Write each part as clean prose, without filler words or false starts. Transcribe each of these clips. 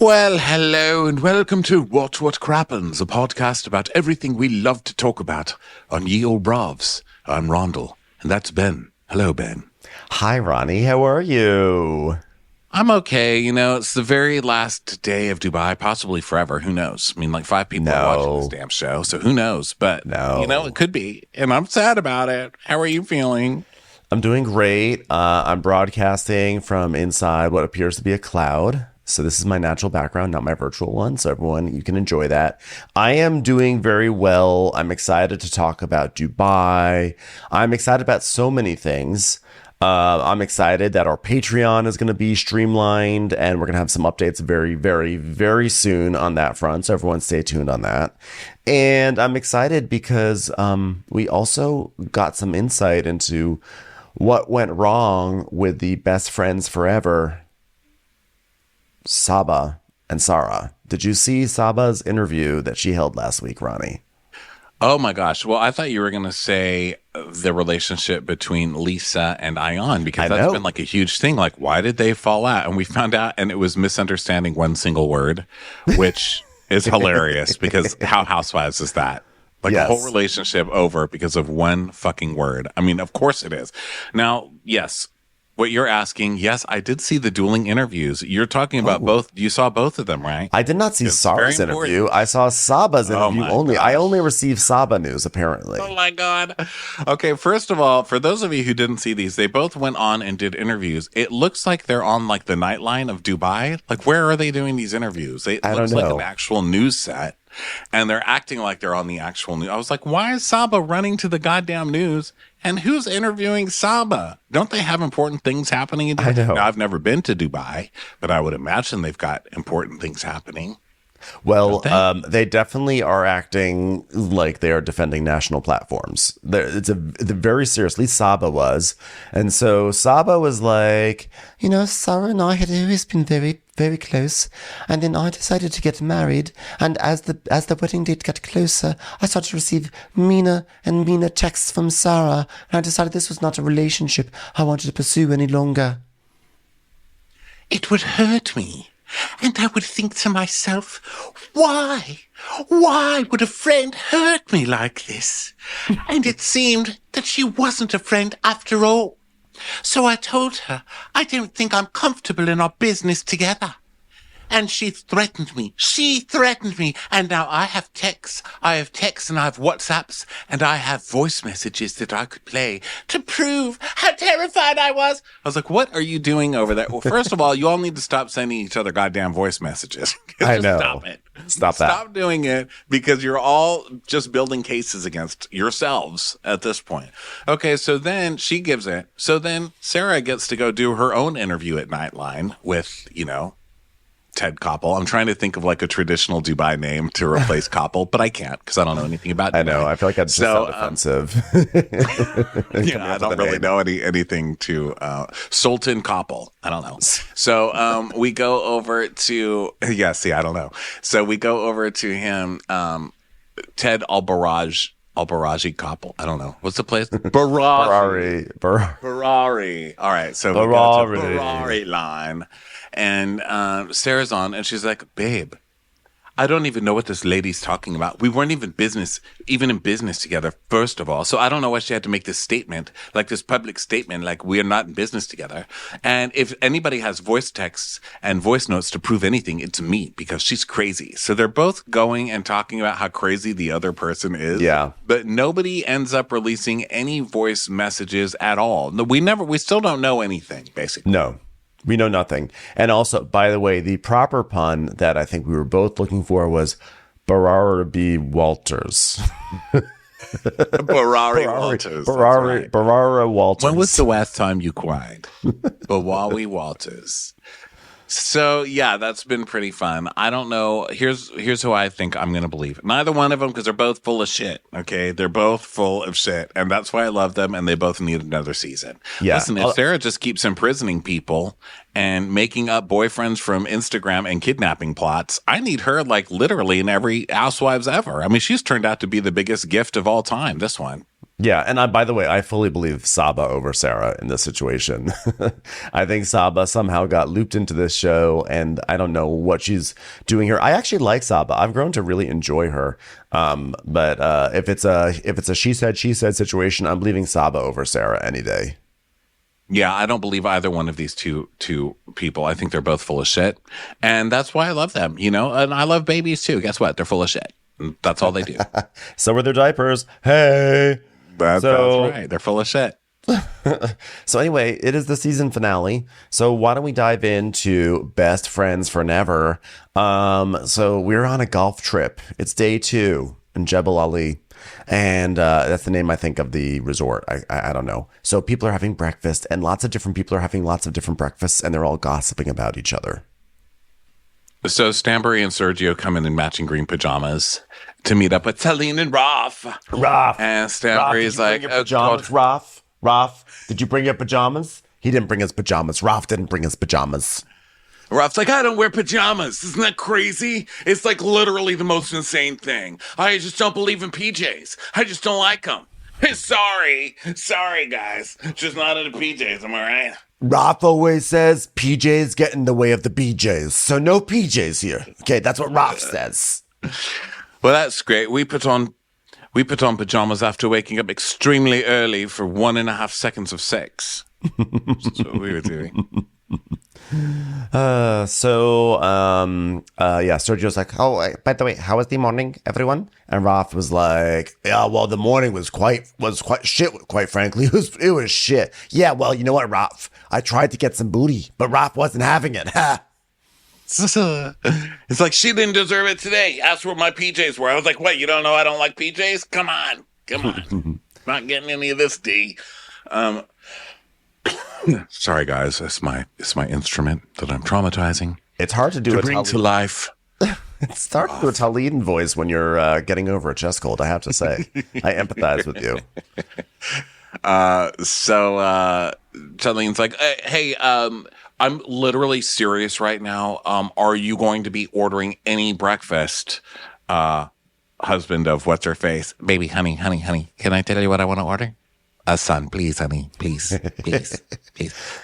Well, hello and welcome to What Crappens, a podcast about everything we love to talk about on Ye Old Bravs. I'm Rondell, and that's Ben. Hello, Ben. Hi, Ronnie. How are you? I'm okay. You know, it's the very last day of Dubai, possibly forever. Who knows? I mean, like 5 people are watching this damn show, so who knows? But, you know, it could be. And I'm sad about it. How are you feeling? I'm doing great. I'm broadcasting from inside what appears to be a cloud. So this is my natural background, not my virtual one. So everyone, you can enjoy that. I am doing very well. I'm excited to talk about Dubai. I'm excited about so many things. I'm excited that our Patreon is going to be streamlined and we're going to have some updates very, very, very soon on that front. So everyone stay tuned on that. And I'm excited because we also got some insight into what went wrong with the best friends forever, Saba and Sarah. Did you see Saba's interview that she held last week, Ronnie? Oh my gosh. Well, I thought you were going to say the relationship between Lisa and Ayan, because that's been like a huge thing. Like, why did they fall out? And we found out, and it was misunderstanding one single word, which is hilarious because how Housewives is that? Like a whole relationship over because of one fucking word. I mean, of course it is. Now, yes. What you're asking, yes, I did see the dueling interviews. You're talking about both. You saw both of them, right? I did not see Sarah's interview. I saw Saba's interview only. I only received Saba news, apparently. Oh, my God. Okay, first of all, for those of you who didn't see these, they both went on and did interviews. It looks like they're on, like, the Nightline of Dubai. Like, where are they doing these interviews? It looks like an actual news set. And they're acting like they're on the actual news. I was like, why is Saba running to the goddamn news? And who's interviewing Saba? Don't they have important things happening in Dubai? I know. Now, I've never been to Dubai, but I would imagine they've got important things happening. Well, they definitely are acting like they are defending national platforms. It's very serious. At least Saba was. And so Saba was like, you know, Sarah and I had always been very, very close. And then I decided to get married. And as the wedding date got closer, I started to receive meaner and meaner texts from Sarah. And I decided this was not a relationship I wanted to pursue any longer. It would hurt me. And I would think to myself, why? Why would a friend hurt me like this? And it seemed that she wasn't a friend after all. So I told her, I don't think I'm comfortable in our business together. And she threatened me. And now I have texts and I have WhatsApps and I have voice messages that I could play to prove how terrified I was. I was like, what are you doing over there? Well, first of all, you all need to stop sending each other goddamn voice messages. I know. Stop it. Stop that. Stop doing it because you're all just building cases against yourselves at this point. Okay, so then she gives it. So then Sarah gets to go do her own interview at Nightline with, you know, Ted Koppel. I'm trying to think of like a traditional Dubai name to replace Koppel, but I can't because I don't know anything about Dubai. I know. I feel like that's so offensive. Yeah, I don't really know anything to Sultan Koppel. I don't know. So we go over to I don't know. So we go over to him, Ted Al-Baraji Koppel. I don't know. What's the place? Barari. All right. So we go to Barari line. And Sarah's on, and she's like, babe, I don't even know what this lady's talking about. We weren't even in business together, first of all. So I don't know why she had to make this statement, like this public statement, like we're not in business together. And if anybody has voice texts and voice notes to prove anything, it's me, because she's crazy. So they're both going and talking about how crazy the other person is. Yeah. But nobody ends up releasing any voice messages at all. We still don't know anything, basically. No. We know nothing. And also, by the way, the proper pun that I think we were both looking for was Barara B. Walters. Barari Walters. Barara Walters. When was the last time you cried? Bawawi Walters. So, yeah, that's been pretty fun. I don't know. Here's who I think I'm going to believe. Neither one of them, because they're both full of shit, okay? They're both full of shit, and that's why I love them, and they both need another season. Yeah. Listen, if Sarah just keeps imprisoning people and making up boyfriends from Instagram and kidnapping plots, I need her, like, literally in every Housewives ever. I mean, she's turned out to be the biggest gift of all time, this one. Yeah, and by the way, I fully believe Saba over Sarah in this situation. I think Saba somehow got looped into this show, and I don't know what she's doing here. I actually like Saba. I've grown to really enjoy her. But if it's a she said situation, I'm leaving Saba over Sarah any day. Yeah, I don't believe either one of these two people. I think they're both full of shit, and that's why I love them. You know, and I love babies too. Guess what? They're full of shit. That's all they do. So are their diapers. Hey. That's right. They're full of shit. So anyway, it is the season finale. So why don't we dive into Best Friends for Never? So we're on a golf trip. It's day 2 in Jebel Ali. And that's the name, I think, of the resort. I don't know. So people are having breakfast, and lots of different people are having lots of different breakfasts, and they're all gossiping about each other. So Stanbury and Sergio come in matching green pajamas to meet up with Talene and Raf. And Stanbury's like, oh, God. Raf, did you bring your pajamas? He didn't bring his pajamas. Raf didn't bring his pajamas. Raf's like, I don't wear pajamas. Isn't that crazy? It's like literally the most insane thing. I just don't believe in PJs. I just don't like them. Sorry, guys. Just not into PJs, am I right? Raf always says PJs get in the way of the BJs. So no PJs here. Okay, that's what Raf says. Well, that's great. We put on pajamas after waking up extremely early for 1.5 seconds of sex. That's what we were doing. Sergio's like, oh, by the way, how was the morning, everyone? And Raf was like, yeah, well, the morning was quite shit, quite frankly. It was shit. Yeah, well, you know what, Raf? I tried to get some booty, but Raf wasn't having it. It's like, she didn't deserve it today. Asked where my PJs were. I was like, what, you don't know I don't like PJs? Come on. Not getting any of this, D. Sorry, guys. It's my instrument that I'm traumatizing. It's hard to do to bring to life. It's hard to do a Talene voice when you're getting over a chest cold, I have to say. I empathize with you. So Talene's like, hey, I'm literally serious right now. Are you going to be ordering any breakfast? Husband of what's her face? Baby, honey. Can I tell you what I want to order? Son, please, honey, please.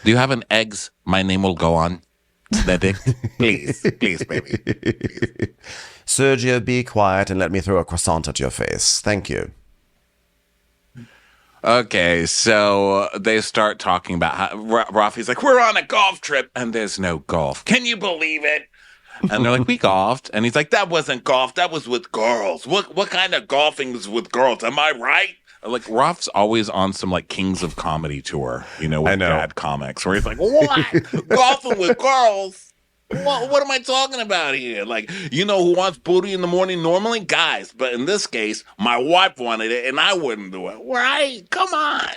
Do you have an eggs my name will go on? The dick? Please, baby. Please. Sergio, be quiet and let me throw a croissant at your face. Thank you. Okay, so they start talking about how Rafi's like, we're on a golf trip, and there's no golf. Can you believe it? And they're like, we golfed. And he's like, that wasn't golf. That was with girls. What kind of golfing is with girls? Am I right? Like, Raf's always on some, like, Kings of Comedy tour, you know, with dad comics, where he's like, what? Golfing with girls? What am I talking about here? Like, you know who wants booty in the morning normally? Guys. But in this case, my wife wanted it, and I wouldn't do it. Right? Come on.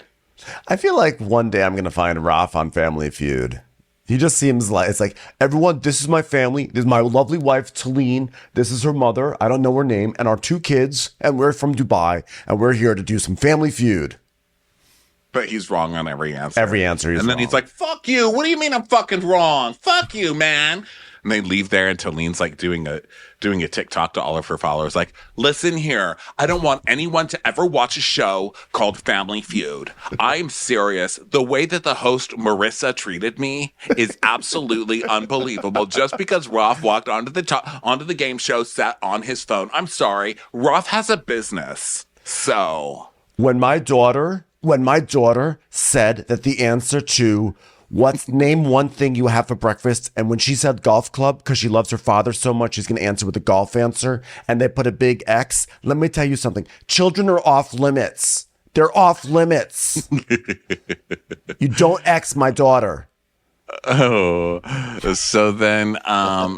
I feel like one day I'm going to find Raf on Family Feud. He just seems like, it's like, everyone, this is my family. This is my lovely wife, Talene. This is her mother. I don't know her name. And our 2 kids. And we're from Dubai. And we're here to do some Family Feud. But he's wrong on every answer. Every answer he's And then wrong. He's like, fuck you. What do you mean I'm fucking wrong? Fuck you, man. And they leave there, and Talene's like doing a TikTok to all of her followers. Like, listen here. I don't want anyone to ever watch a show called Family Feud. I'm serious. The way that the host, Marissa, treated me is absolutely unbelievable. Just because Raf walked onto the game show, sat on his phone. I'm sorry. Raf has a business. So When my daughter said that the answer to name one thing you have for breakfast, and when she said golf club, because she loves her father so much, she's going to answer with a golf answer, and they put a big X. Let me tell you something. Children are off limits. They're off limits. You don't X my daughter. Oh, so then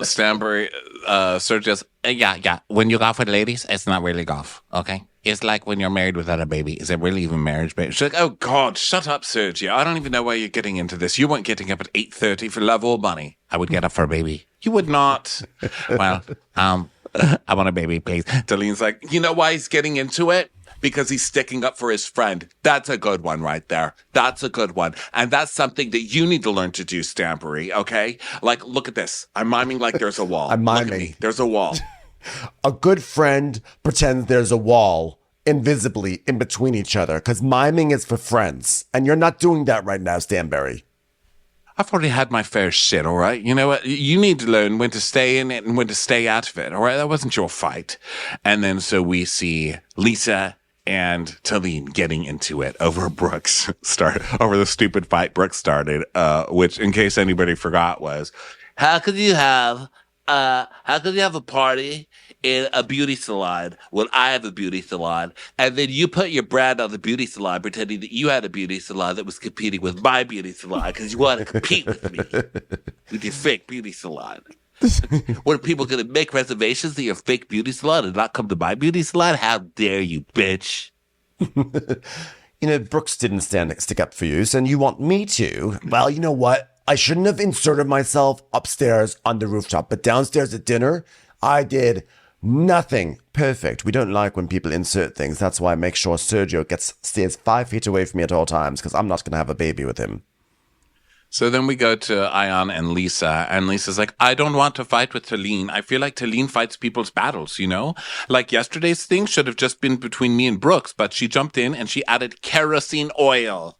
Stanbury, Sergio's, yeah. When you golf with ladies, it's not really golf, okay? It's like when you're married without a baby. Is it really even marriage, baby? She's like, oh, God, shut up, Sergio. I don't even know why you're getting into this. You weren't getting up at 8:30 for love or money. I would get up for a baby. You would not. Well, I want a baby, please. Dalene's like, you know why he's getting into it? Because he's sticking up for his friend. That's a good one right there. That's a good one. And that's something that you need to learn to do, Stanbury, okay? Like, look at this. I'm miming like there's a wall. I'm miming. Look at me. There's a wall. A good friend pretends there's a wall invisibly in between each other, because miming is for friends. And you're not doing that right now, Stanberry. I've already had my fair shit, all right? You know what? You need to learn when to stay in it and when to stay out of it, all right? That wasn't your fight. And then so we see Lisa and Talene getting into it over Brooks over the stupid fight Brooks started, which, in case anybody forgot, was how could you have a party in a beauty salon when I have a beauty salon, and then you put your brand on the beauty salon pretending that you had a beauty salon that was competing with my beauty salon because you want to compete with me with your fake beauty salon. What, are people going to make reservations at your fake beauty salon and not come to my beauty salon? How dare you, bitch? Brooks didn't stick up for you, so you want me to. Well, you know what? I shouldn't have inserted myself upstairs on the rooftop, but downstairs at dinner, I did nothing perfect. We don't like when people insert things. That's why I make sure Sergio stays 5 feet away from me at all times, because I'm not going to have a baby with him. So then we go to Ion and Lisa, and Lisa's like, I don't want to fight with Talene. I feel like Talene fights people's battles, you know? Like yesterday's thing should have just been between me and Brooks, but she jumped in and she added kerosene oil.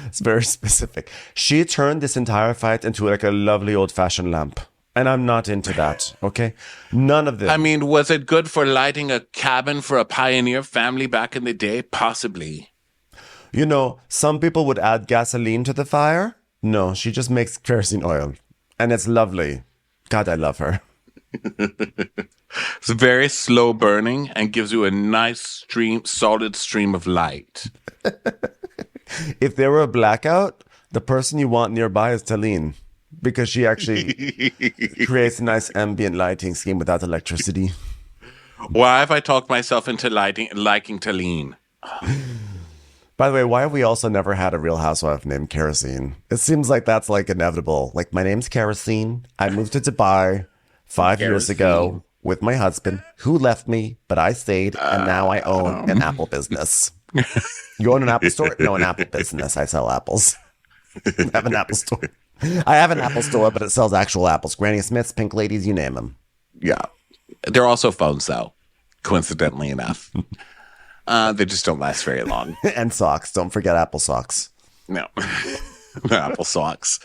It's very specific. She turned this entire fight into like a lovely old-fashioned lamp. And I'm not into that, okay? None of this. I mean, was it good for lighting a cabin for a pioneer family back in the day? Possibly. Some people would add gasoline to the fire. No, she just makes kerosene oil. And it's lovely. God, I love her. It's very slow burning and gives you a nice solid stream of light. If there were a blackout, the person you want nearby is Talene, because she actually creates a nice ambient lighting scheme without electricity. Why have I talked myself into liking Talene? By the way, why have we also never had a Real Housewife named Kerosene? It seems like that's like inevitable. Like, my name's Kerosene. I moved to Dubai 5 years ago with my husband, who left me, but I stayed, and now I own an Apple business. You own an Apple store? No, an Apple business. I sell apples. I have an Apple store. I have an Apple store, but it sells actual apples. Granny Smiths, Pink Ladies, you name them. Yeah. They're also phones, though, coincidentally enough. They just don't last very long. And socks. Don't forget Apple socks. No. Apple socks.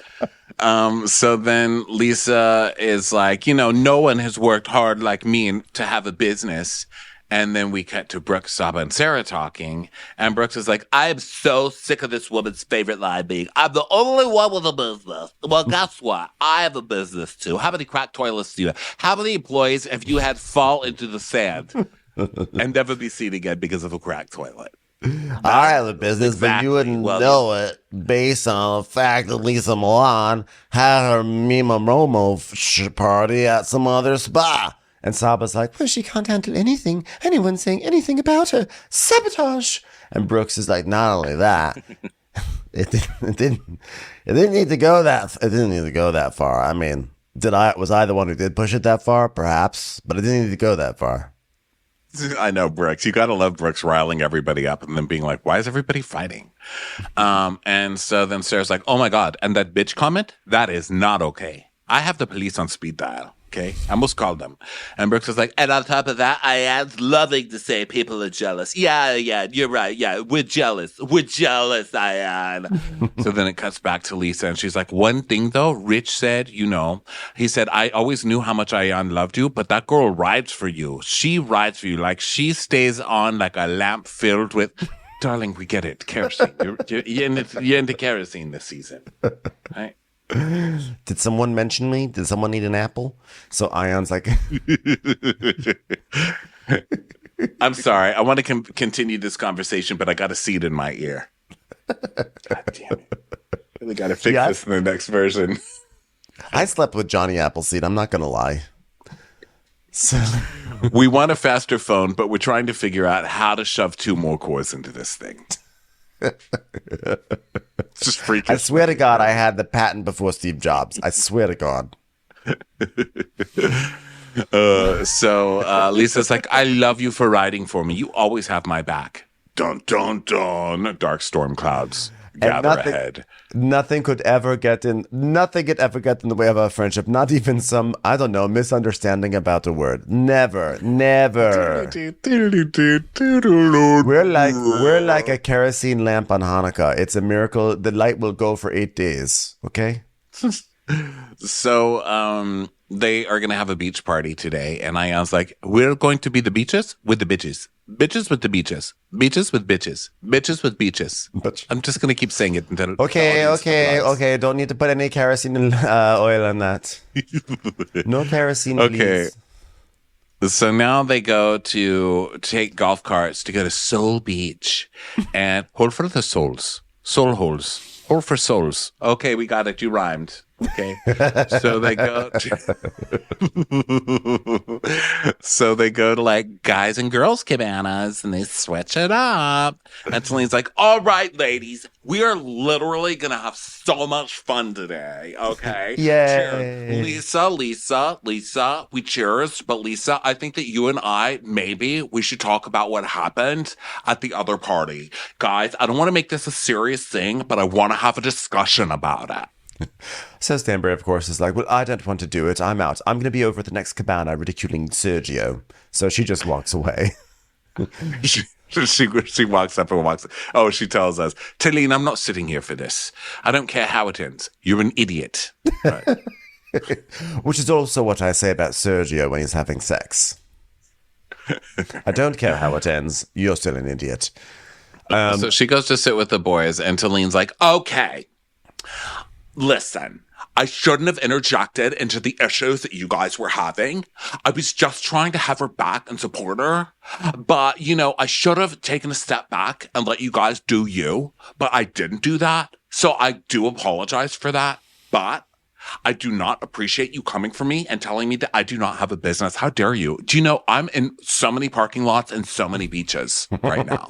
So then Lisa is like, no one has worked hard like me to have a business. And then we cut to Brooks, Saba, and Sarah talking. And Brooks is like, I am so sick of this woman's favorite line being, I'm the only one with a business. Well, guess what? I have a business too. How many cracked toilets do you have? How many employees have you had fall into the sand and never be seen again because of a cracked toilet? I have a business, but you wouldn't know it based on the fact that Lisa Milan had her Mima Momo party at some other spa. And Saba's like, well, she can't handle anyone saying anything about her. Sabotage. And Brooks is like, not only that, it didn't need to go that far. I mean, was I the one who did push it that far? Perhaps, but it didn't need to go that far. I know, Brooks. You got to love Brooks riling everybody up and then being like, why is everybody fighting? And so then Sarah's like, oh my God. And that bitch comment, that is not okay. I have the police on speed dial. Okay, I almost called them. And Brooks was like, and on top of that, I am loving to say people are jealous. Yeah, you're right. Yeah, we're jealous, I am. So then it cuts back to Lisa, and she's like, one thing though, Rich said, he said, I always knew how much Ayan loved you, but that girl rides for you. She rides for you. Like, she stays on like a lamp filled with, darling, we get it, kerosene. You're into kerosene this season, right? Did someone mention me? Did someone need an apple? So Ion's like, I'm sorry. I want to continue this conversation, but I got a seed in my ear. God damn it. Really got to fix this in the next version. I slept with Johnny Appleseed. I'm not going to lie. So we want a faster phone, but we're trying to figure out how to shove 2 more cords into this thing. It's just freaking. I swear to God, I had the patent before Steve Jobs. I swear to God. So Lisa's like, I love you for riding for me. You always have my back. Dun, dun, dun. Dark storm clouds. And gather ahead. Nothing could ever get in the way of our friendship. Not even some, I don't know, misunderstanding about the word. Never. We're like a kerosene lamp on Hanukkah. It's a miracle. The light will go for 8 days. Okay? So, they are going to have a beach party today. And I was like, we're going to be the beaches with the bitches. Bitches with the beaches. Beaches with bitches. Bitches with beaches. I'm just going to keep saying it until Okay. Don't need to put any kerosene oil on that. No kerosene, please. So now they go to take golf carts to go to Soul Beach and hold for the souls. Soul holes. Hold for souls. Okay, we got it. You rhymed. Okay. So they go to like guys and girls cabanas and they switch it up. And Celine's like, all right, ladies, we are literally going to have so much fun today. Okay. Yay. Lisa, we cheers. But Lisa, I think that you and I, maybe we should talk about what happened at the other party. Guys, I don't want to make this a serious thing, but I want to have a discussion about it. So Stanbury, of course, is like, well, I don't want to do it. I'm out. I'm going to be over at the next cabana ridiculing Sergio. So she just walks away. She walks up and walks. Oh, she tells us, Talene, I'm not sitting here for this. I don't care how it ends. You're an idiot. Right. Which is also what I say about Sergio when he's having sex. I don't care how it ends. You're still an idiot. So she goes to sit with the boys, and Talene's like, okay. Listen, I shouldn't have interjected into the issues that you guys were having. I was just trying to have her back and support her. But, I should have taken a step back and let you guys do you. But I didn't do that. So I do apologize for that. But I do not appreciate you coming for me and telling me that I do not have a business. How dare you? Do you know I'm in so many parking lots and so many beaches right now?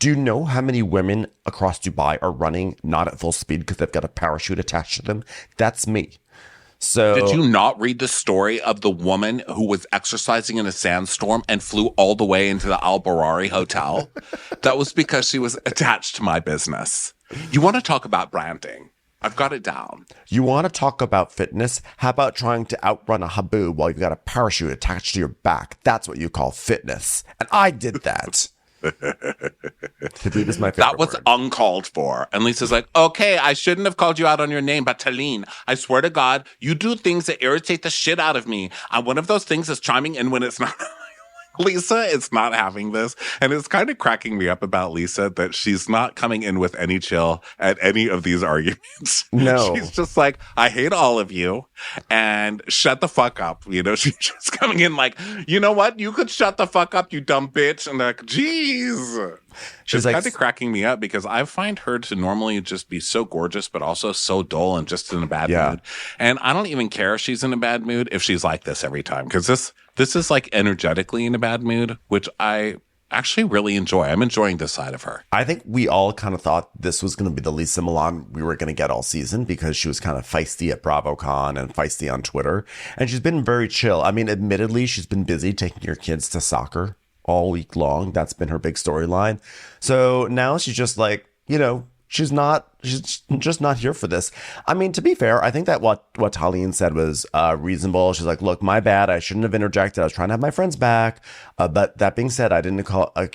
Do you know how many women across Dubai are running not at full speed because they've got a parachute attached to them? That's me. So did you not read the story of the woman who was exercising in a sandstorm and flew all the way into the Al Barari Hotel? That was because she was attached to my business. You want to talk about branding? I've got it down. You want to talk about fitness? How about trying to outrun a haboob while you've got a parachute attached to your back? That's what you call fitness. And I did that. Haboob is my favorite That was word. Uncalled for. And Lisa's like, okay, I shouldn't have called you out on your name, but Talene, I swear to God, you do things that irritate the shit out of me. And one of those things is chiming in when it's not... Lisa is not having this. And it's kind of cracking me up about Lisa that she's not coming in with any chill at any of these arguments. No. She's just like, I hate all of you and shut the fuck up. She's just coming in like, you know what? You could shut the fuck up, you dumb bitch. And like, geez. She's kind of cracking me up because I find her to normally just be so gorgeous, but also so dull and just in a bad mood. And I don't even care if she's in a bad mood if she's like this every time. Because this is like energetically in a bad mood, which I actually really enjoy. I'm enjoying this side of her. I think we all kind of thought this was going to be the Lisa Milan we were going to get all season because she was kind of feisty at BravoCon and feisty on Twitter. And she's been very chill. I mean, admittedly, she's been busy taking her kids to soccer all week long. That's been her big storyline. So now she's just like, she's just not here for this. I mean, to be fair, I think that what Talene said was reasonable. She's like, look, my bad. I shouldn't have interjected. I was trying to have my friends back. But that being said, I didn't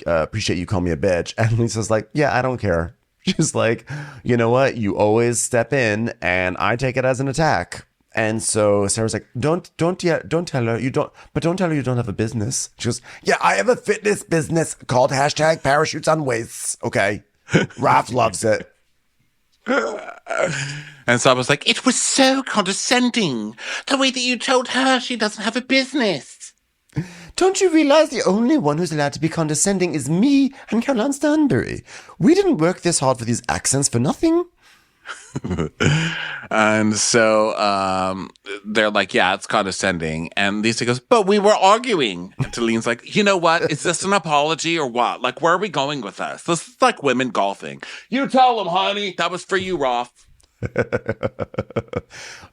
appreciate you calling me a bitch. And Lisa's like, yeah, I don't care. She's like, you know what? You always step in and I take it as an attack. And so Sarah's like, don't tell her you don't tell her you don't have a business. She goes, yeah, I have a fitness business called #parachutes on waists. Okay. Raph loves it. And so I was like, it was so condescending. The way that you told her she doesn't have a business. Don't you realize the only one who's allowed to be condescending is me and Caroline Stanbury? We didn't work this hard for these accents for nothing. And so they're like, yeah, it's condescending. And Lisa goes, but we were arguing. And Talene's like, you know what? Is this an apology or what? Like, where are we going with this? This is like women golfing. You tell them, honey. That was for you, Rolf.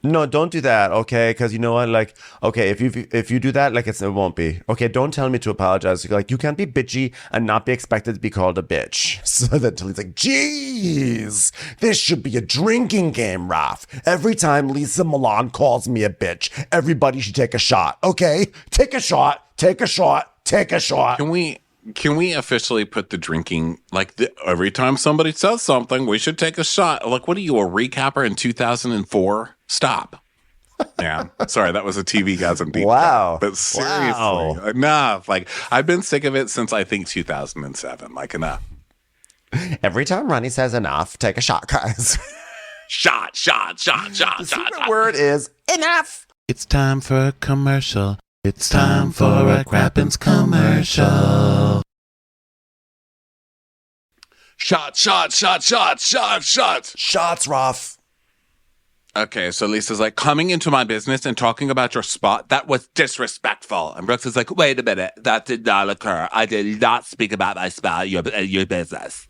No, don't do that, okay? Because you know what? Like, okay, if you do that, like it won't be. Okay, don't tell me to apologize. Like, you can't be bitchy and not be expected to be called a bitch. So that Tilly's like, geez, this should be a drinking game, Raph. Every time Lisa Milan calls me a bitch, everybody should take a shot. Okay, take a shot. Take a shot. Take a shot. Can we officially put the drinking, like every time somebody says something, we should take a shot? Like, what are you, a recapper in 2004? Stop. Yeah. Sorry, that was a TV-gasm deep Wow. cut. But seriously, enough. Like, I've been sick of it since I think 2007. Like, enough. Every time Ronnie says enough, take a shot, guys. Shot. The secret word is enough. It's time for a commercial. It's time for a Crappens commercial. Shot. Shots, Ruff. Okay, so Lisa's like, coming into my business and talking about your spot, that was disrespectful. And Brooks is like, wait a minute, that did not occur. I did not speak about my spot, your business.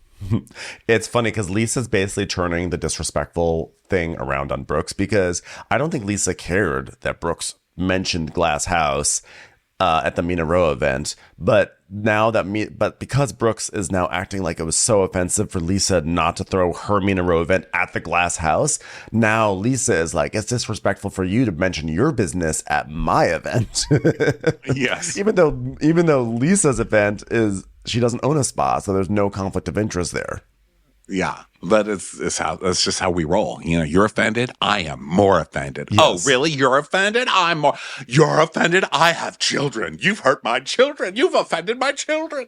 It's funny because Lisa's basically turning the disrespectful thing around on Brooks, because I don't think Lisa cared that Brooks mentioned Glass House at the Mina Rowe event, but because Brooks is now acting like it was so offensive for Lisa not to throw her Mina Rowe event at the Glass House, now Lisa is like, it's disrespectful for you to mention your business at my event. Yes. Even though Lisa's event is, she doesn't own a spa, so there's no conflict of interest there. Yeah, but it's just how we roll. You know, you're offended, I am more offended. Yes. Oh, really? You're offended? You're offended? I have children. You've hurt my children. You've offended my children.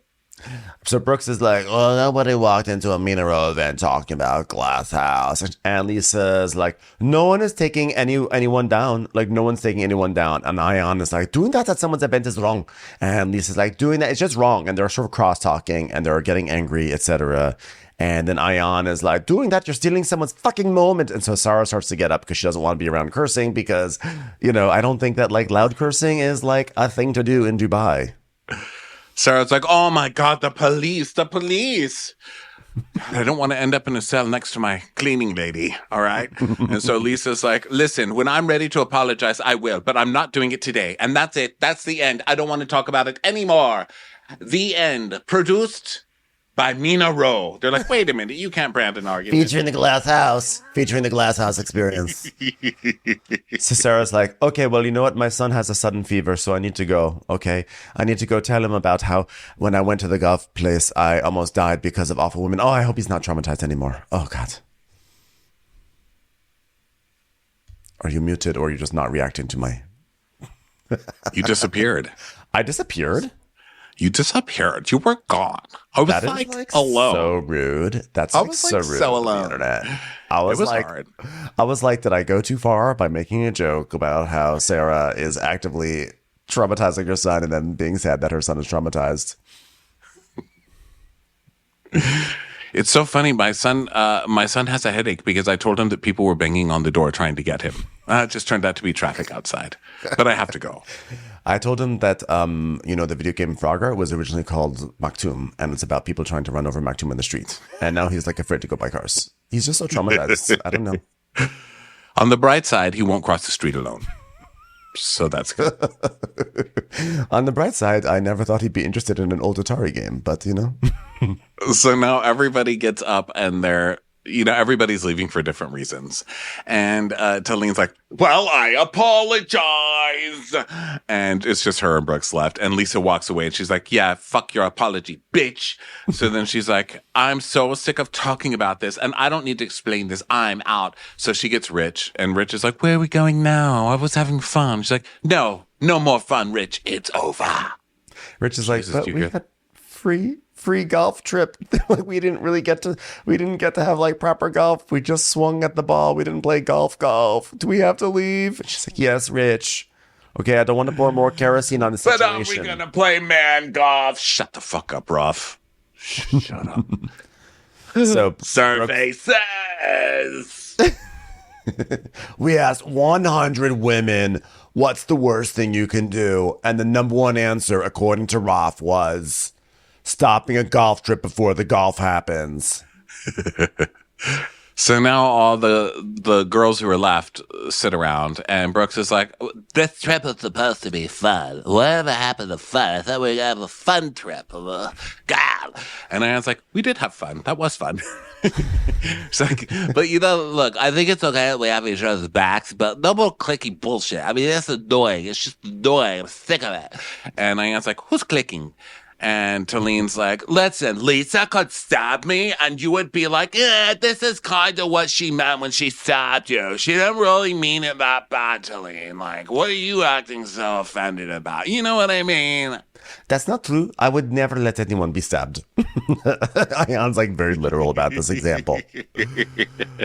So Brooks is like, well, nobody walked into a Mina Rowe event talking about Glass House. And Lisa's like, no one is taking anyone down. Like, no one's taking anyone down. And Ion is like, doing that at someone's event is wrong. And Lisa's like, doing that is just wrong. And they're sort of cross-talking and they're getting angry, etc. And then Ion is like, doing that, you're stealing someone's fucking moment. And so Sarah starts to get up because she doesn't want to be around cursing because, you know, I don't think that like loud cursing is like a thing to do in Dubai. Sarah's like, oh my God, the police. I don't want to end up in a cell next to my cleaning lady. All right. And so Lisa's like, listen, when I'm ready to apologize, I will, but I'm not doing it today. And that's it. That's the end. I don't want to talk about it anymore. The end. Produced by Mina Rowe. They're like, wait a minute, you can't brand an argument. Featuring the Glass House experience. So Sarah's like, okay, well, you know what? My son has a sudden fever, so I need to go, okay? I need to go tell him about how when I went to the golf place, I almost died because of awful women. Oh, I hope he's not traumatized anymore. Oh, God. Are you muted or are you just not reacting to my... You disappeared. I disappeared? You disappeared. You were gone. I was like alone. So rude. That's like so rude. So alone. On the internet. I was like, hard. I was like, did I go too far by making a joke about how Sarah is actively traumatizing her son and then being sad that her son is traumatized? It's so funny. My son has a headache because I told him that people were banging on the door trying to get him. It just turned out to be traffic outside, but I have to go. I told him that, the video game Frogger was originally called Maktoum, and it's about people trying to run over Maktoum in the street. And now he's like afraid to go by cars. He's just so traumatized. I don't know. On the bright side, he won't cross the street alone. So that's good. On the bright side, I never thought he'd be interested in an old Atari game, but So now everybody gets up and everybody's leaving for different reasons. And Talene's like, well, I apologize. And it's just her and Brooks left. And Lisa walks away and she's like, yeah, fuck your apology, bitch. So then she's like, I'm so sick of talking about this and I don't need to explain this. I'm out. So she gets Rich and Rich is like, where are we going now? I was having fun. She's like, no more fun, Rich. It's over. Rich is like, but we had free golf trip. Like we didn't get to have like proper golf. We just swung at the ball. We didn't play golf. Do we have to leave? And she's like, yes, Rich. Okay, I don't want to pour more kerosene on the situation. But are we gonna play man golf? Shut the fuck up, Ruff. Shut up. So survey says we asked 100 women, what's the worst thing you can do? And the number one answer, according to Roth, was stopping a golf trip before the golf happens. So now all the girls who are left sit around, and Brooks is like, "This trip is supposed to be fun. Whatever happened to fun? I thought we were gonna have a fun trip." God. And Anne's like, "We did have fun. That was fun." She's like, "But look, I think it's okay that we have each other's backs, but no more clicky bullshit. I mean, that's annoying. It's just annoying. I'm sick of it." And Anne's like, "Who's clicking?" And Talene's like, "Listen, Lisa could stab me, and you would be like, this is kind of what she meant when she stabbed you. She didn't really mean it that bad, Talene. Like, what are you acting so offended about? You know what I mean?" That's not true. I would never let anyone be stabbed. Ion's like very literal about this example.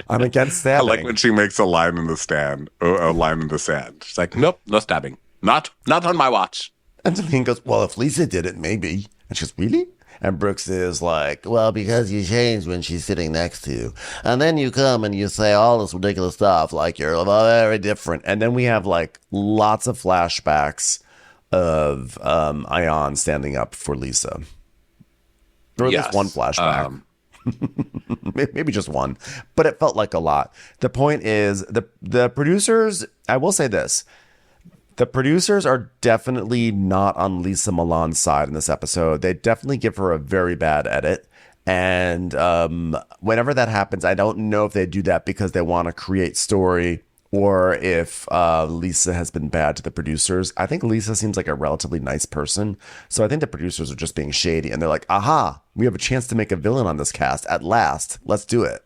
I'm against stabbing. I like when she makes a line in the stand, or a line in the sand. She's like, "Nope, no stabbing. Not on my watch." And Talene goes, "Well, if Lisa did it, maybe." And she goes, "Really?" And Brooks is like, "Well, because you change when she's sitting next to you. And then you come and you say all this ridiculous stuff like you're very different." And then we have like lots of flashbacks of Ion standing up for Lisa. Or at least one flashback. Maybe just one. But it felt like a lot. The point is, the producers, I will say this. The producers are definitely not on Lisa Milan's side in this episode. They definitely give her a very bad edit. And whenever that happens, I don't know if they do that because they want to create story or if Lisa has been bad to the producers. I think Lisa seems like a relatively nice person. So I think the producers are just being shady. And they're like, aha, we have a chance to make a villain on this cast at last. Let's do it.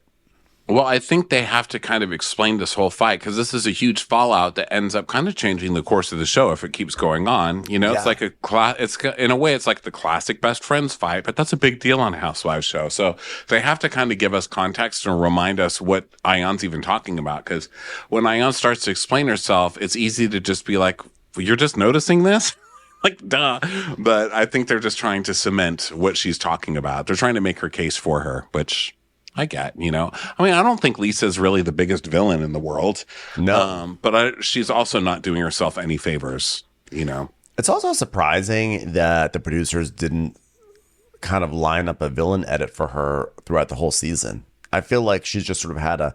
Well, I think they have to kind of explain this whole fight because this is a huge fallout that ends up kind of changing the course of the show if it keeps going on. You know, It's like it's in a way, it's like the classic best friends fight, but that's a big deal on a Housewives show. So they have to kind of give us context and remind us what Ion's even talking about. Because when Ion starts to explain herself, it's easy to just be like, "You're just noticing this?" Like, duh. But I think they're just trying to cement what she's talking about. They're trying to make her case for her, which I get, I mean, I don't think Lisa's really the biggest villain in the world. No. But she's also not doing herself any favors, It's also surprising that the producers didn't kind of line up a villain edit for her throughout the whole season. I feel like she's just sort of had a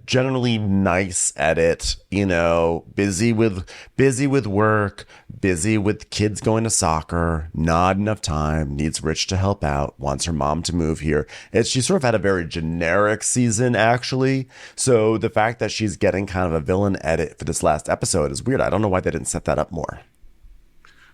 generally nice edit, busy with work, busy with kids going to soccer, not enough time, needs Rich to help out, wants her mom to move here. She sort of had a very generic season, actually. So the fact that she's getting kind of a villain edit for this last episode is weird. I don't know why they didn't set that up more.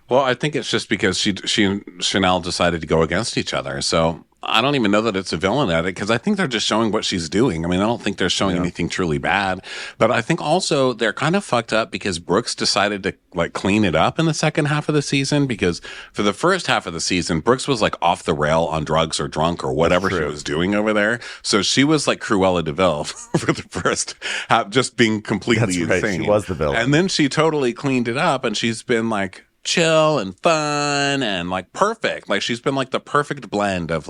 Well, I think it's just because she and Chanel decided to go against each other. So I don't even know that it's a villain edit because I think they're just showing what she's doing. I mean, I don't think they're showing anything truly bad. But I think also they're kind of fucked up because Brooks decided to clean it up in the second half of the season, because for the first half of the season, Brooks was off the rail on drugs or drunk or whatever she was doing over there. So she was like Cruella de Vil for the first half, just being completely insane. She was the villain. And then she totally cleaned it up and she's been chill and fun and perfect. She's been the perfect blend of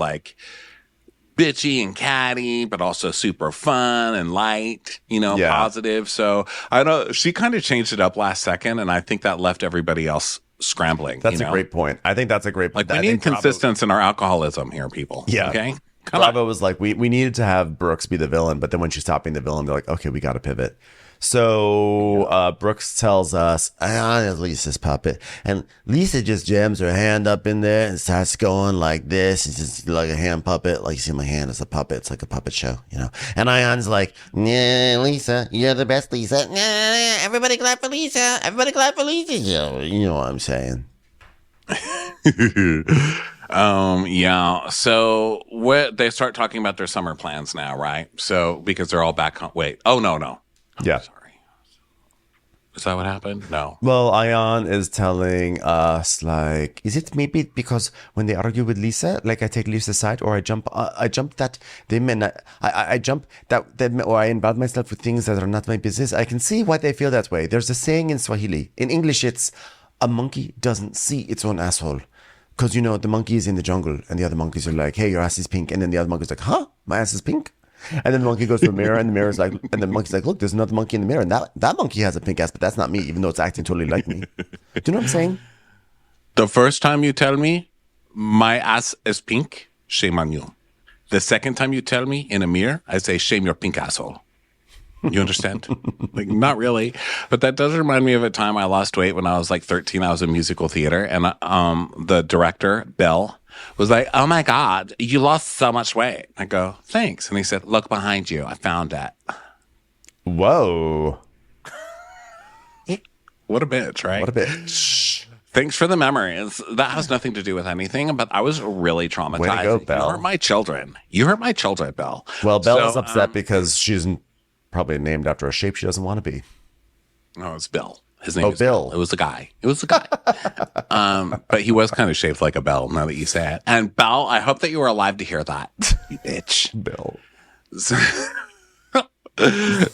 bitchy and catty, but also super fun and light, positive. So I know she kind of changed it up last second, and I think that left everybody else scrambling. That's a great point. I think that's a great point. We need consistency in our alcoholism here, people. Yeah. Okay. Bravo was we needed to have Brooks be the villain, but then when she stopped being the villain, they're like, okay, we got to pivot. So Brooks tells us, "I is Lisa's puppet." And Lisa just jams her hand up in there and starts going like this. It's just like a hand puppet. Like, you see my hand, it's a puppet. It's like a puppet show, And Ion's like, "Nah, Lisa, you're the best, Lisa. Nah, everybody clap for Lisa. Everybody clap for Lisa." You know what I'm saying. Yeah. So they start talking about their summer plans now, right? So because they're all back home. Wait. Oh, no. Yeah. Sorry. Is that what happened? No. Well, Ion is telling us is it maybe because when they argue with Lisa, I take Lisa's side, or I jump that they men, I jump that or I involve myself with things that are not my business. I can see why they feel that way. There's a saying in Swahili. In English, it's a monkey doesn't see its own asshole. Because, the monkey is in the jungle and the other monkeys are like, "Hey, your ass is pink." And then the other monkey's like, "Huh? My ass is pink?" And then the monkey goes to the mirror and the mirror's and the monkey's like, "Look, there's another monkey in the mirror. And that monkey has a pink ass, but that's not me, even though it's acting totally like me." Do you know what I'm saying? The first time you tell me my ass is pink, shame on you. The second time you tell me in a mirror, I say, shame your pink asshole. You understand? Like, not really. But that does remind me of a time I lost weight when I was like 13. I was in musical theater, and the director, Bill, was like, oh my God, you lost so much weight. I go, thanks. And he said, look behind you. I found it. Whoa. What a bitch, right? What a bitch. Thanks for the memories. That has nothing to do with anything, but I was really traumatized. Way to go, Belle. You hurt my children. You hurt my children, Belle. Well, Belle is upset because she's probably named after a shape she doesn't want to be. No, it's Bill. His name is Bill. It was a guy. But he was kind of shaped like a bell, now that you say it. And Belle, I hope that you were alive to hear that. You bitch. Bill.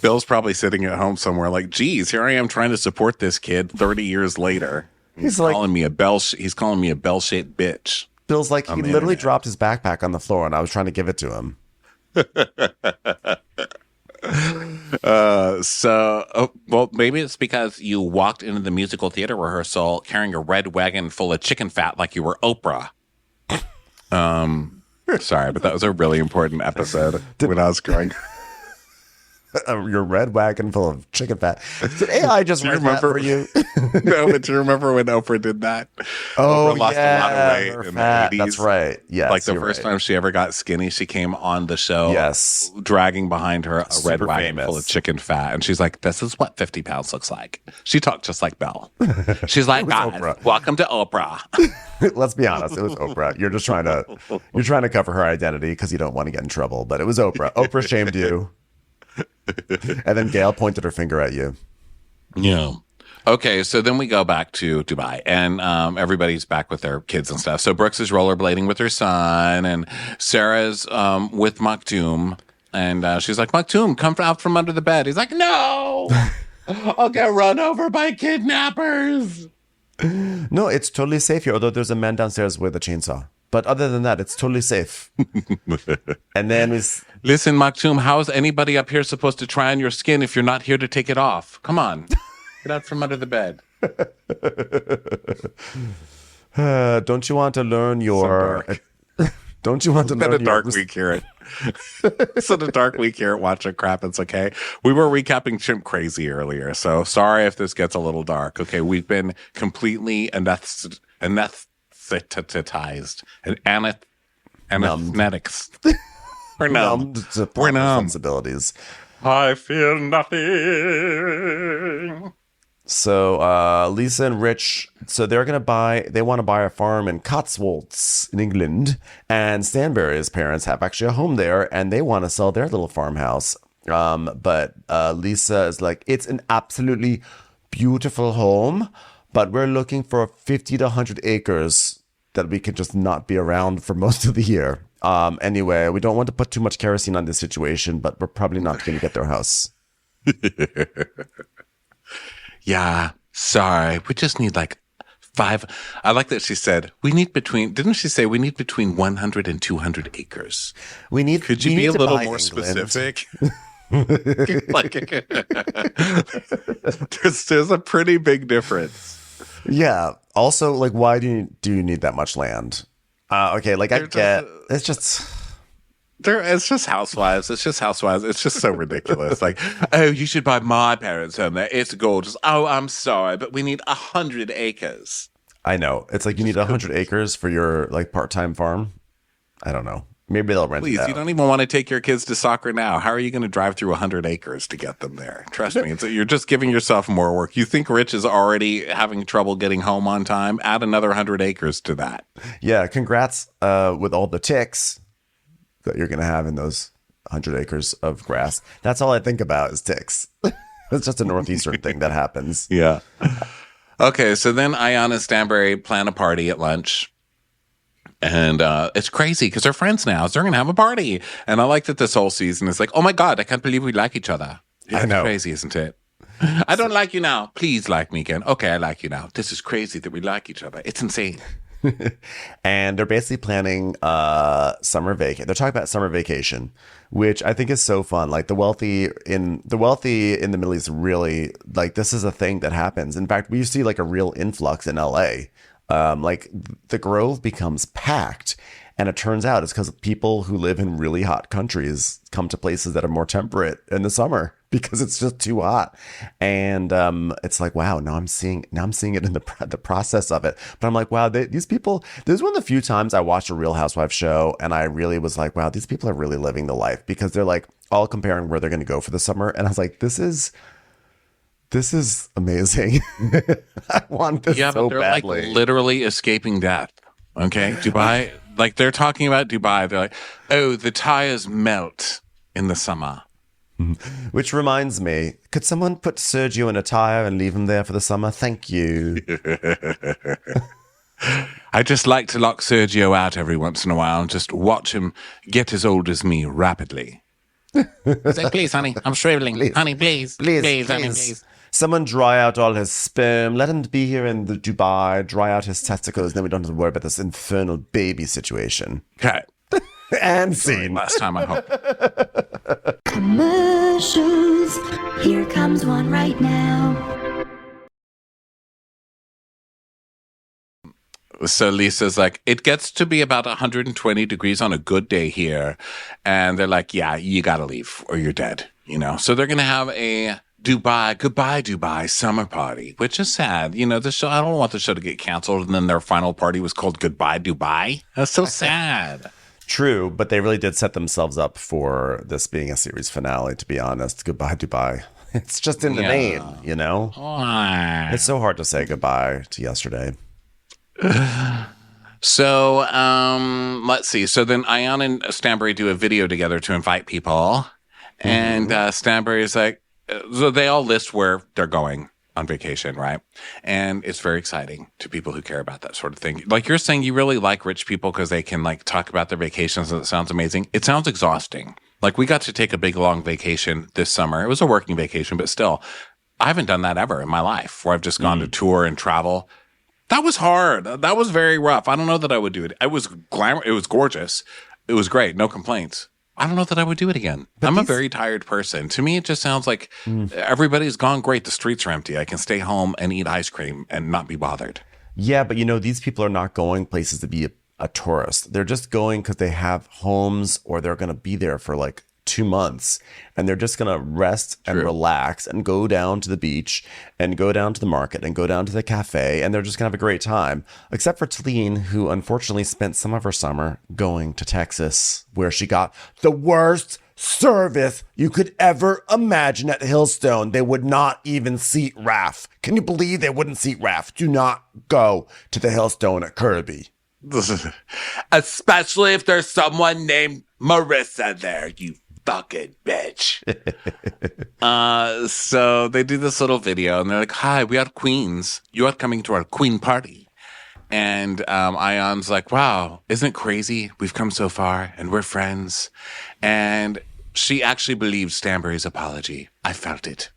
Bill's probably sitting at home somewhere like, geez, here I am trying to support this kid 30 years later. He's calling me a he's calling me a bell-shaped bitch. Bill's like, he literally dropped his backpack on the floor and I was trying to give it to him. Well, maybe it's because you walked into the musical theater rehearsal carrying a red wagon full of chicken fat like you were Oprah. Sorry, but that was a really important episode when I was growing. Your red wagon full of chicken fat. Did AI just write that for you? No, but do you remember when Oprah did that? Oh, Oprah lost a lot of weight in the 80s. That's right. Yes, like the first time she ever got skinny, she came on the show, dragging behind her a red wagon full of chicken fat, and she's like, "This is what 50 pounds looks like." She talked just like Belle. She's like, "Guys, Oprah. welcome to Oprah." Let's be honest, it was Oprah. You're just trying to cover her identity because you don't want to get in trouble. But it was Oprah. Oprah shamed you. And then Gail pointed her finger at you. Yeah. Okay, so then we go back to Dubai, and everybody's back with their kids and stuff. So Brooks is rollerblading with her son, and Sarah's with Maktoum, and she's like, Maktoum, come out from under the bed. He's like, no, I'll get run over by kidnappers. No, it's totally safe here, although there's a man downstairs with a chainsaw. But other than that, it's totally safe. And then listen, Maktoum, how is anybody up here supposed to try on your skin if you're not here to take it off? Come on. Get out from under the bed. Don't you want to learn your... Don't you want to learn your... It's been a dark week here. It's been a dark week here at Watching Crappens, okay? We were recapping Chimp Crazy earlier, so sorry if this gets a little dark, okay? We've been completely anesthetized and anesthetics. We're numb. We're numb. Sensibilities. I feel nothing. So Lisa and Rich, so they want to buy a farm in Cotswolds in England, and Stanberry's parents have actually a home there, and they want to sell their little farmhouse. But Lisa is like, it's an absolutely beautiful home, but we're looking for 50 to 100 acres that we can just not be around for most of the year. Anyway, we don't want to put too much kerosene on this situation, but we're probably not going to get their house. Yeah, sorry. We just need like 5. I like that she said, didn't she say we need between 100 and 200 acres? Could you be a little more specific? Like, there's a pretty big difference. Yeah. Also, like, why do you need that much land? Okay, like it's just housewives. It's just housewives. It's just so ridiculous. Like, oh, you should buy my parents' home there. It's gorgeous. Oh, I'm sorry, but we need 100 acres. I know. It's like you need 100 acres for your like part-time farm. I don't know. Maybe they'll rent it out. You don't even want to take your kids to soccer now. How are you going to drive through 100 acres to get them there? Trust me, you're just giving yourself more work. You think Rich is already having trouble getting home on time? Add another 100 acres to that. Yeah, congrats with all the ticks that you're going to have in those 100 acres of grass. That's all I think about is ticks. It's just a Northeastern thing that happens. Yeah. Okay, so then Ayan and Stanberry plan a party at lunch. And it's crazy because they're friends now. So they're going to have a party. And I like that this whole season is like, oh my God, I can't believe we like each other. It's crazy, isn't it? I don't like you now. Please like me again. Okay, I like you now. This is crazy that we like each other. It's insane. And they're basically planning summer vacation. They're talking about summer vacation, which I think is so fun. Like the wealthy in the Middle East really like this is a thing that happens. In fact, we see like a real influx in LA. Like the Grove becomes packed, And it turns out it's because people who live in really hot countries come to places that are more temperate in the summer because it's just too hot. And it's like, wow, now I'm seeing it in the process of it. But I'm like, wow, these people, this is one of the few times I watched a Real Housewives show and I really was like, wow, these people are really living the life, because they're like all comparing where they're going to go for the summer. And I was like, this is amazing. I want this so they're badly. like literally escaping death. Okay, Dubai, like they're talking about Dubai. They're like, oh, the tires melt in the summer. Which reminds me, could someone put Sergio in a tire and leave him there for the summer? Thank you. I just like to lock Sergio out every once in a while and just watch him get as old as me rapidly. Say, please, honey, I'm shriveling. Please. Honey, please, honey, please. Someone dry out all his sperm. Let him be here in the Dubai, dry out his testicles. Then we don't have to worry about this infernal baby situation. Okay. And scene. Last time, I hope. Commercials. Here comes one right now. So Lisa's like, it gets to be about 120 degrees on a good day here. And they're like, yeah, you got to leave or you're dead, you know? So they're going to have a goodbye Dubai summer party, which is sad. You know, the show, I don't want the show to get canceled. And then their final party was called Goodbye Dubai. That's so sad. True, but they really did set themselves up for this being a series finale, to be honest. Goodbye Dubai. It's just in the name, you know? It's so hard to say goodbye to yesterday. So, let's see. So then Ayan and Stanbury do a video together to invite people. And Stanbury is like, so they all list where they're going on vacation, right? And it's very exciting to people who care about that sort of thing. Like you're saying, you really like rich people because they can like talk about their vacations and it sounds amazing. It sounds exhausting. Like we got to take a big long vacation this summer. It was a working vacation, but still, I haven't done that ever in my life where I've just gone to tour and travel. That was hard. That was very rough. I don't know that I would do it. It was It was gorgeous. It was great. No complaints. I don't know that I would do it again. But I'm a very tired person. To me, it just sounds like everybody's gone great. The streets are empty. I can stay home and eat ice cream and not be bothered. Yeah, but you know, these people are not going places to be a tourist. They're just going because they have homes or they're going to be there for like 2 months and they're just going to rest and relax and go down to the beach and go down to the market and go down to the cafe and they're just going to have a great time. Except for Tleen, who unfortunately spent some of her summer going to Texas, where she got the worst service you could ever imagine at Hillstone. They would not even seat Raph. Can you believe they wouldn't seat Raph? Do not go to the Hillstone at Kirby. Especially if there's someone named Marissa there, you fucking bitch. So they do this little video and they're like, hi, we are queens. You are coming to our queen party. And Ayan's like, wow, isn't it crazy? We've come so far and we're friends. And she actually believes Stanbury's apology. I felt it.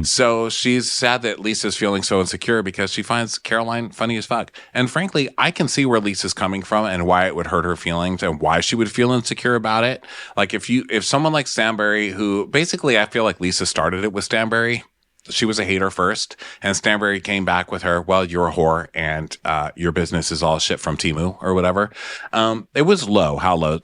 So she's sad that Lisa's feeling so insecure because she finds Caroline funny as fuck. And frankly, I can see where Lisa's coming from and why it would hurt her feelings and why she would feel insecure about it. Like if someone like Stanbury, who basically I feel like Lisa started it with Stanbury. She was a hater first, and Stanbury came back with her, well, you're a whore, and your business is all shit from Temu or whatever. It was low, how low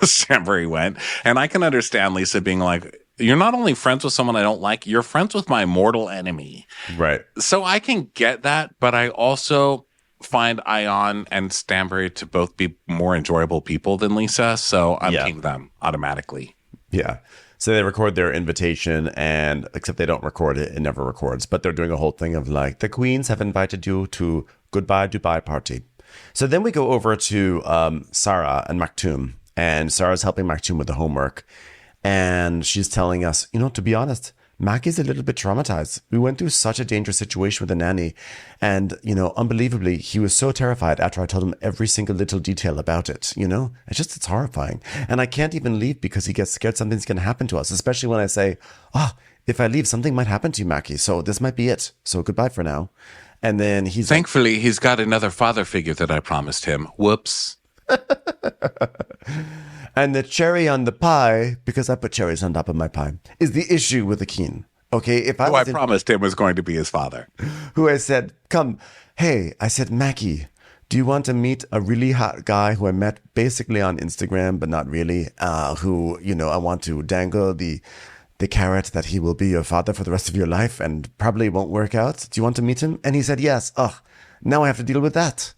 Stanbury went. And I can understand Lisa being like, you're not only friends with someone I don't like, you're friends with my mortal enemy. Right. So I can get that, but I also find Ayan and Stanbury to both be more enjoyable people than Lisa, so I'm team them automatically. Yeah. So they record their invitation, and except they don't record it, it never records. But they're doing a whole thing of like, the queens have invited you to Goodbye Dubai party. So then we go over to Sarah and Maktoum, and Sarah's helping Maktoum with the homework. And she's telling us, you know, to be honest, Mac is a little bit traumatized. We went through such a dangerous situation with the nanny. And, you know, unbelievably, he was so terrified after I told him every single little detail about it. You know, it's horrifying. And I can't even leave because he gets scared something's going to happen to us, especially when I say, if I leave, something might happen to you, Mackie. So this might be it. So goodbye for now. And then he's thankfully, he's got another father figure that I promised him. Whoops. And the cherry on the pie, because I put cherries on top of my pie, is the issue with the Keen. Okay, if I promised him was going to be his father. Who I said, come, hey, I said, Mackie, do you want to meet a really hot guy who I met basically on Instagram, but not really, who, I want to dangle the carrot that he will be your father for the rest of your life and probably won't work out. Do you want to meet him? And he said, yes. Oh, now I have to deal with that.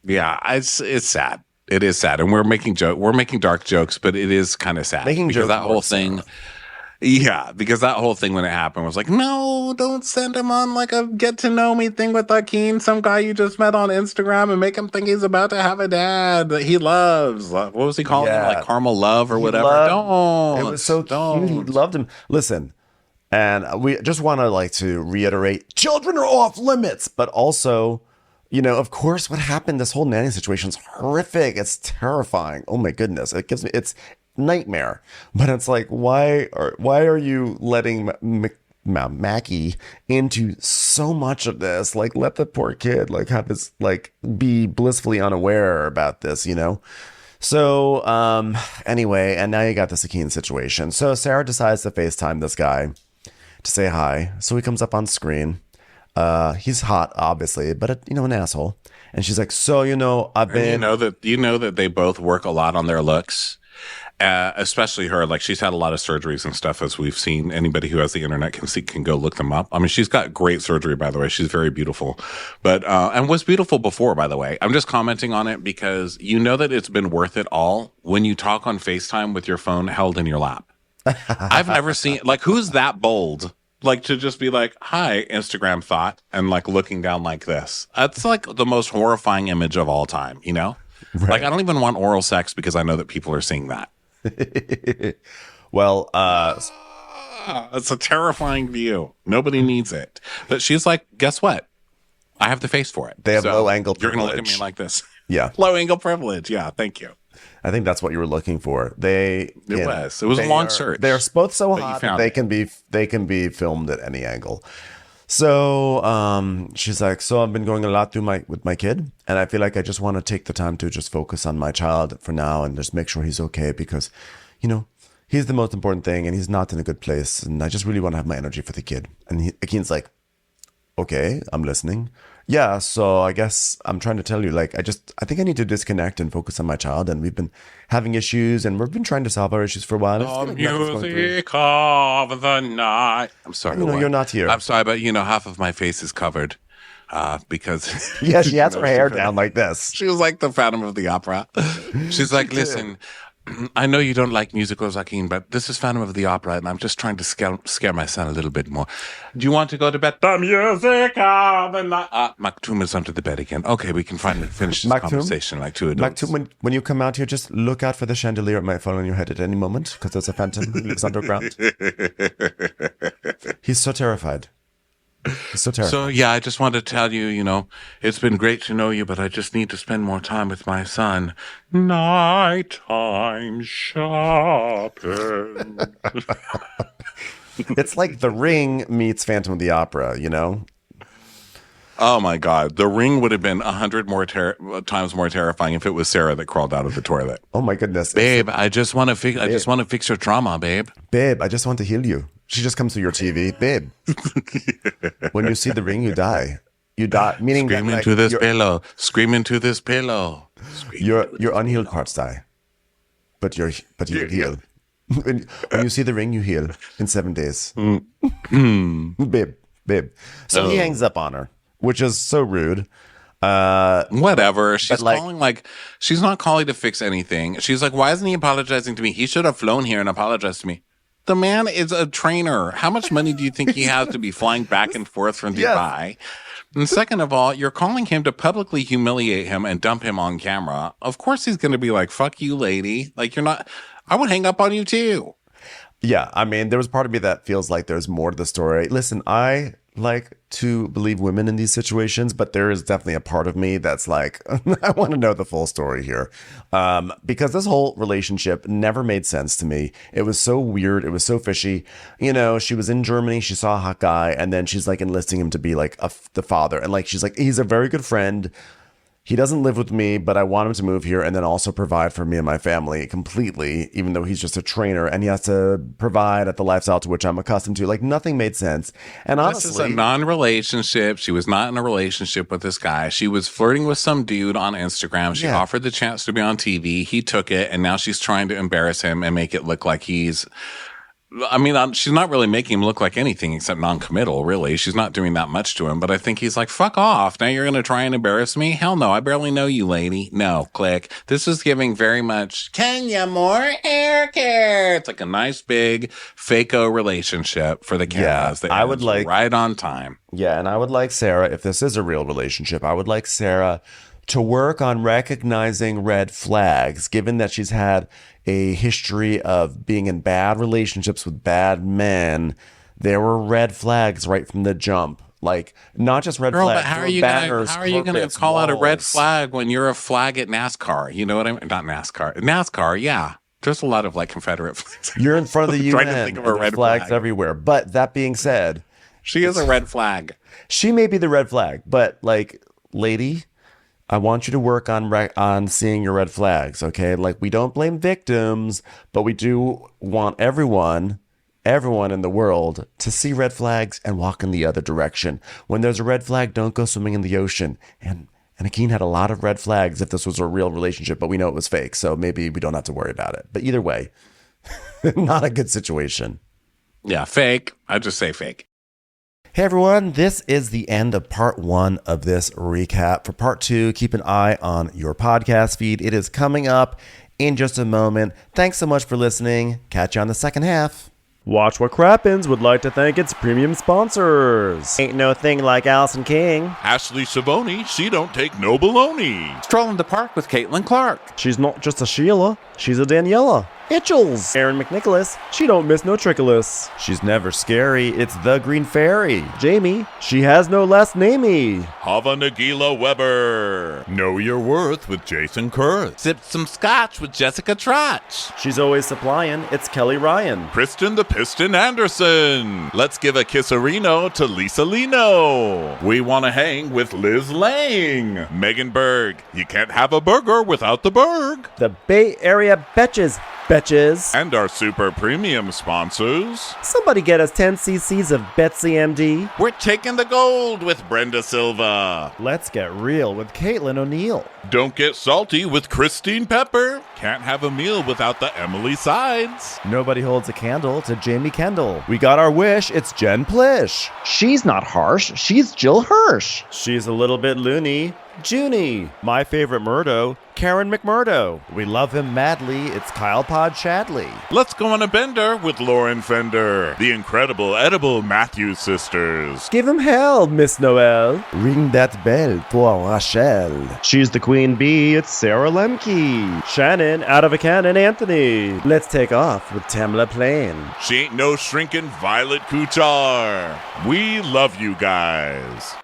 Yeah, it's sad. It is sad. And we're making dark jokes, but it is kind of sad. Because that whole thing. Yeah, because that whole thing when it happened was like, no, don't send him on like a get to know me thing with Akeem, some guy you just met on Instagram, and make him think he's about to have a dad that he loves. What was he calling him? Like Caramel Love or whatever? Don't. It was so cute. He loved him. Listen, and we just want to reiterate, children are off limits, but also, of course, what happened, this whole nanny situation is horrific. It's terrifying. Oh my goodness. It's nightmare. But it's like, why are you letting Mackie into so much of this? Like, let the poor kid have his be blissfully unaware about this, So anyway, and now you got the Sakine situation. So Sarah decides to FaceTime this guy to say hi. So he comes up on screen. He's hot, obviously, but an asshole. And she's like, so I've been. You know that they both work a lot on their looks. Especially her, she's had a lot of surgeries and stuff, as we've seen. Anybody who has the internet can go look them up. I mean, she's got great surgery, by the way. She's very beautiful, but and was beautiful before, by the way. I'm just commenting on it because that it's been worth it all when you talk on FaceTime with your phone held in your lap. I've never seen who's that bold. To just be like, hi, Instagram thought, and looking down like this. That's the most horrifying image of all time, Right. I don't even want oral sex because I know that people are seeing that. Well, it's a terrifying view. Nobody needs it. But she's like, guess what? I have the face for it. They have low angle privilege. You're going to look at me like this. Yeah. Low angle privilege. Yeah. Thank you. I think that's what you were looking for. It was a long search. They're both so hot that they can be filmed at any angle. So she's like, so I've been going a lot with my kid, and I feel like I just want to take the time to just focus on my child for now and just make sure he's okay because, he's the most important thing and he's not in a good place, and I just really want to have my energy for the kid. And Akeen's like, okay, I'm listening. Yeah, so I guess I'm trying to tell you, I think I need to disconnect and focus on my child, and we've been having issues, and we've been trying to solve our issues for a while. Music of the night. I'm sorry. You're not here. I'm sorry, but half of my face is covered because. Yeah, she has her hair down like this. She was like the Phantom of the Opera. She's like, listen. I know you don't like musicals, Akeem, but this is Phantom of the Opera, and I'm just trying to scare my son a little bit more. Do you want to go to bed? The music of the night. Maktoum is under the bed again. Okay, we can finally finish this conversation like two adults. Maktoum, when you come out here, just look out for the chandelier. It might fall on your head at any moment, because there's a phantom who lives underground. He's so terrified. So, yeah, I just wanted to tell you, it's been great to know you, but I just need to spend more time with my son. Nighttime shopping. It's like The Ring meets Phantom of the Opera, Oh, my God. The Ring would have been 100 more times more terrifying if it was Sarah that crawled out of the toilet. Oh, my goodness. Babe, I just want to fix your trauma, babe. Babe, I just want to heal you. She just comes to your TV. Babe, when you see The Ring, you die. You die. Meaning Scream into this pillow. Scream into this pillow. Your unhealed parts die. But you heal. When you see The Ring, you heal in 7 days. Babe. So he hangs up on her, which is so rude. Whatever. She's calling she's not calling to fix anything. She's like, why isn't he apologizing to me? He should have flown here and apologized to me. The man is a trainer. How much money do you think he has to be flying back and forth from Dubai? Yes. And second of all, you're calling him to publicly humiliate him and dump him on camera. Of course he's going to be like, fuck you, lady. You're not, I would hang up on you too. Yeah. I mean, there was part of me that feels like there's more to the story. Listen, I like to believe women in these situations, but there is definitely a part of me that's like, I want to know the full story here. Because this whole relationship never made sense to me. It was so weird. It was so fishy. She was in Germany. She saw a hot guy, and then she's enlisting him to be the father. And she's like, he's a very good friend. He doesn't live with me, but I want him to move here and then also provide for me and my family completely, even though he's just a trainer and he has to provide at the lifestyle to which I'm accustomed to. Like, nothing made sense. And honestly, this is a non-relationship. She was not in a relationship with this guy. She was flirting with some dude on Instagram. She offered the chance to be on TV. He took it, and now she's trying to embarrass him and make it look like he's... I mean, she's not really making him look like anything except non-committal, really. She's not doing that much to him, but I think he's like, fuck off. Now you're going to try and embarrass me? Hell no. I barely know you, lady. No, click. This is giving very much, can you more hair care? It's like a nice big fake-o relationship for the cameras. Yeah, I would like right on time. Yeah, and I would like Sarah, if this is a real relationship, I would like Sarah to work on recognizing red flags, given that she's had a history of being in bad relationships with bad men. There were red flags right from the jump. Like, not just red flags. But how are you going to call out a red flag when you're a flag at NASCAR? You know what I mean? Not NASCAR. NASCAR, yeah. There's a lot of like Confederate flags. You're in front of the UN. Trying to think of a red flags flag everywhere. But that being said, she is a red flag. She may be the red flag, but like, lady, I want you to work on seeing your red flags, okay? Like, we don't blame victims, but we do want everyone in the world to see red flags and walk in the other direction. When there's a red flag, don't go swimming in the ocean. And Akeen had a lot of red flags if this was a real relationship, but we know it was fake, so maybe we don't have to worry about it. But either way, not a good situation. Yeah, fake. I just say fake. Hey everyone, this is the end of part 1 of this recap. For part 2, keep an eye on your podcast feed. It is coming up in just a moment. Thanks so much for listening. Catch you on the second half. Watch What Crappens would like to thank its premium sponsors. Ain't no thing like Allison King. Ashley Savoni, she don't take no baloney. Strolling the park with Caitlin Clark. She's not just a Sheila, she's a Daniela. Itchels. Aaron McNicholas, she don't miss no trickolas. She's never scary, it's the Green Fairy. Jamie, she has no last namey. Hava Nagila Weber. Know your worth with Jason Kurth. Sip some scotch with Jessica Trotch. She's always supplying, it's Kelly Ryan. Kristen the Piston Anderson. Let's give a kisserino to Lisa Lino. We want to hang with Liz Lang. Megan Berg. You can't have a burger without the Berg. The Bay Area Betches. And our super premium sponsors. Somebody get us 10 cc's of Betsy MD. We're taking the gold with Brenda Silva. Let's get real with Caitlin O'Neill. Don't get salty with Christine Pepper. Can't have a meal without the Emily Sides. Nobody holds a candle to Jamie Kendall. We got our wish, it's Jen Plish. She's not harsh, she's Jill Hirsch. She's a little bit loony. Junie. My favorite Murdo, Karen McMurdo. We love him madly, it's Kyle Pod Shadley. Let's go on a bender with Lauren Fender. The incredible edible Matthews sisters. Give him hell, Miss Noel. Ring that bell for Rachel. She's the queen bee, it's Sarah Lemke. Shannon, out of a cannon, Anthony. Let's take off with Tamla Plain. She ain't no shrinking Violet Kuchar. We love you guys.